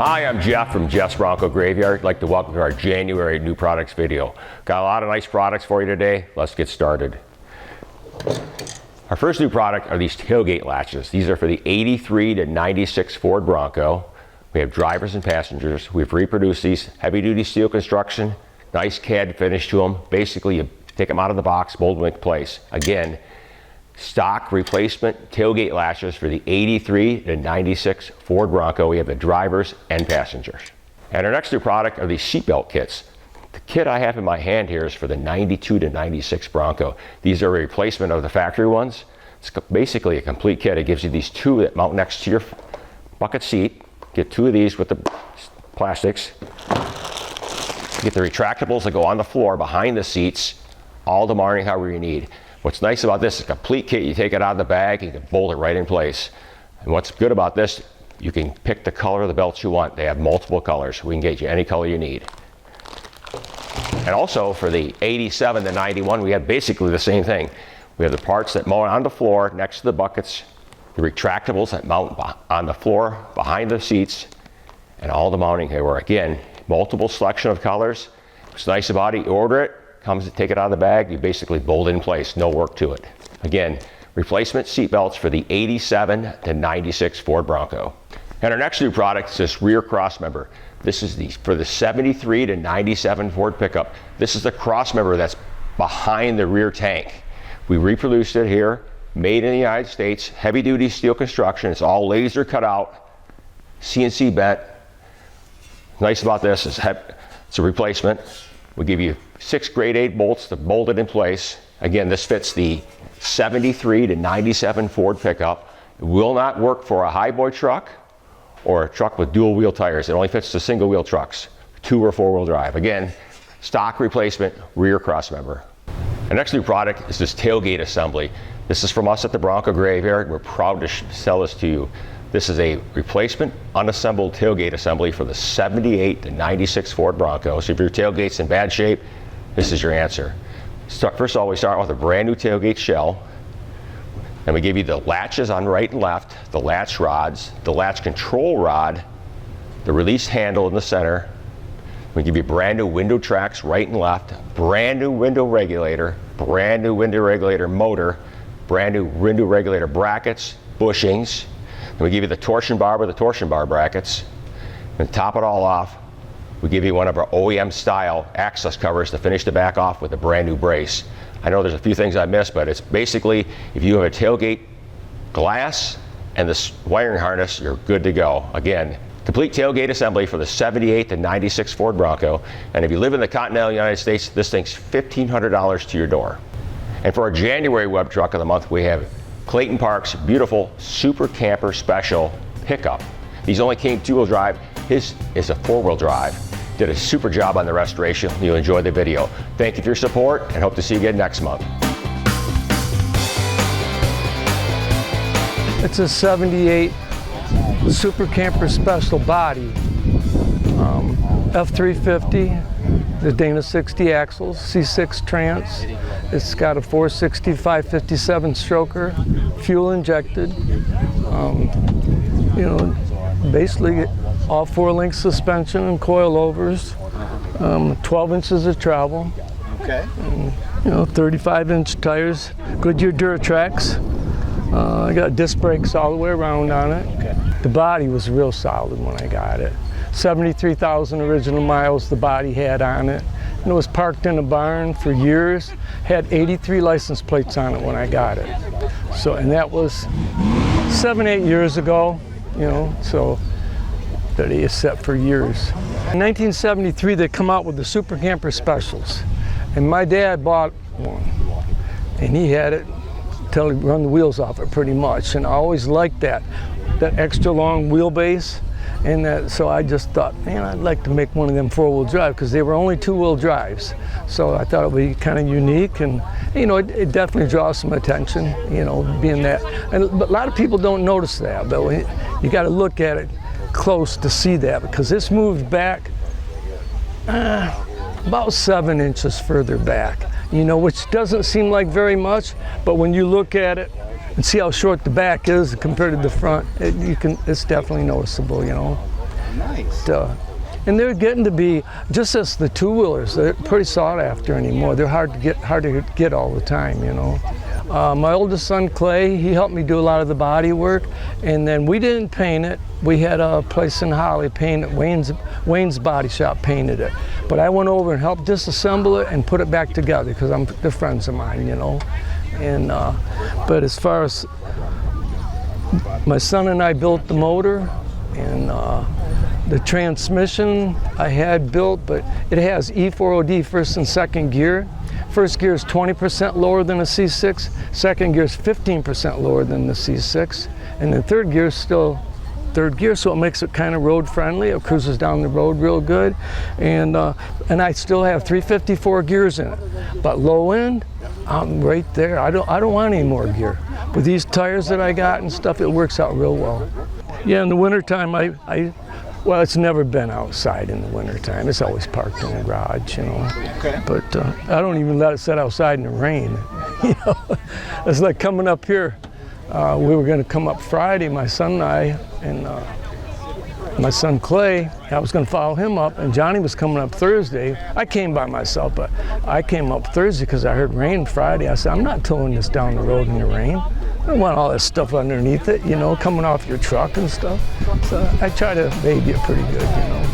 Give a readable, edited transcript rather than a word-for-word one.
Hi, I'm Jeff from Jeff's Bronco Graveyard. I'd like to welcome to our January new products video. Got a lot of nice products for you today. Let's get started. Our first new product are these tailgate latches. These are for the 83 to 96 Ford Bronco. We have drivers and passengers. We've reproduced these heavy-duty steel construction, nice CAD finish to them. Basically, you take them out of the box, mold them into place. Again, stock replacement tailgate latches for the 83 to 96 Ford Bronco. We have the drivers and passengers. And our next new product are these seatbelt kits. The kit I have in my hand here is for the 92 to 96 Bronco. These are a replacement of the factory ones. It's basically a complete kit. It gives you these two that mount next to your bucket seat. Get two of these with the plastics. Get the retractables that go on the floor behind the seats, all the mounting however you need. What's nice about this is a complete kit. You take it out of the bag, you can bolt it right in place. And what's good about this, you can pick the color of the belts you want. They have multiple colors. We can get you any color you need. And also for the 87 to 91, we have basically the same thing. We have the parts that mount on the floor next to the buckets, the retractables that mount on the floor behind the seats, and all the mounting here. Again, multiple selection of colors. What's nice about it, you order it, comes to take it out of the bag, you basically bolt it in place, no work to it. Again, replacement seat belts for the 87 to 96 Ford Bronco. And our next new product is this rear cross member. This is for the 73 to 97 Ford pickup. This is the cross member that's behind the rear tank. We reproduced it here, made in the United States, heavy duty steel construction. It's all laser cut out, CNC bent. Nice about this is it's a replacement. We give you 6 grade 8 bolts to bolt it in place. Again, this fits the 73 to 97 Ford pickup. It will not work for a highboy truck or a truck with dual wheel tires. It only fits the single wheel trucks, 2 or 4 wheel drive. Again, stock replacement rear cross member. Our next new product is this tailgate assembly. This is from us at the Bronco Graveyard. We're proud to sell this to you. This is a replacement unassembled tailgate assembly for the 78 to 96 Ford Bronco. So if your tailgate's in bad shape, this is your answer. First of all, we start with a brand new tailgate shell. Then we give you the latches on right and left, the latch rods, the latch control rod, the release handle in the center. We give you brand new window tracks right and left, brand new window regulator motor, brand new window regulator brackets, bushings. And we give you the torsion bar with the torsion bar brackets. And to top it all off, we give you one of our OEM style access covers to finish the back off with a brand new brace. I know there's a few things I missed, but it's basically, if you have a tailgate glass and this wiring harness, you're good to go. Again, complete tailgate assembly for the 78 to 96 Ford Bronco. And if you live in the continental United States, this thing's $1,500 to your door. And for our January web truck of the month, we have Clayton Park's beautiful Super Camper Special pickup. These only came 2-wheel drive. His is a 4-wheel drive. Did a super job on the restoration. You'll enjoy the video. Thank you for your support and hope to see you again next month. It's a 78 Super Camper Special body. F350, the Dana 60 axles, C6 trans. It's got a 460 557 stroker, fuel injected. Basically all 4-link suspension and coilovers, 12 inches of travel. Okay. And, 35-inch tires, Goodyear Duratrax. I got disc brakes all the way around on it. Okay. The body was real solid when I got it. 73,000 original miles the body had on it. And it was parked in a barn for years. Had 83 license plates on it when I got it. So, and that was 7-8 years ago, so that is set for years. In 1973, they come out with the Super Camper Specials. And my dad bought one. And he had it till he run the wheels off it pretty much. And I always liked that extra long wheelbase. And so I just thought, man, I'd like to make one of them 4-wheel drive because they were only 2-wheel drives. So I thought it would be kind of unique, and it definitely draws some attention, being that. But a lot of people don't notice that, but you got to look at it close to see that, because this moved back about 7 inches further back, which doesn't seem like very much, but when you look at it and see how short the back is compared to the front, it's definitely noticeable, Nice. And they're getting to be, just as the two-wheelers, they're pretty sought after anymore. They're hard to get all the time, you know. My oldest son, Clay, he helped me do a lot of the body work, and then we didn't paint it. We had a place in Holly paint it. Wayne's Body Shop painted it. But I went over and helped disassemble it and put it back together because they're friends of mine, you know. And but as far as my son and I built the motor, and the transmission I had built, but it has E4OD first and second gear. First gear is 20% lower than a C6, second gear is 15% lower than the C6, and the third gear is still third gear, so it makes it kind of road friendly. It cruises down the road real good, and I still have 354 gears in it. But low end, I'm right there. I don't want any more gear. With these tires that I got and stuff, it works out real well. Yeah, in the wintertime, well, it's never been outside in the wintertime. It's always parked in the garage, you know. Okay. But I don't even let it sit outside in the rain. You know, it's like coming up here. We were going to come up Friday, my son and I, and my son Clay. I was going to follow him up, and Johnny was coming up Thursday. I came by myself, but I came up Thursday because I heard rain Friday. I said, I'm not towing this down the road in the rain. I don't want all that stuff underneath it, you know, coming off your truck and stuff. So I try to baby it pretty good, you know.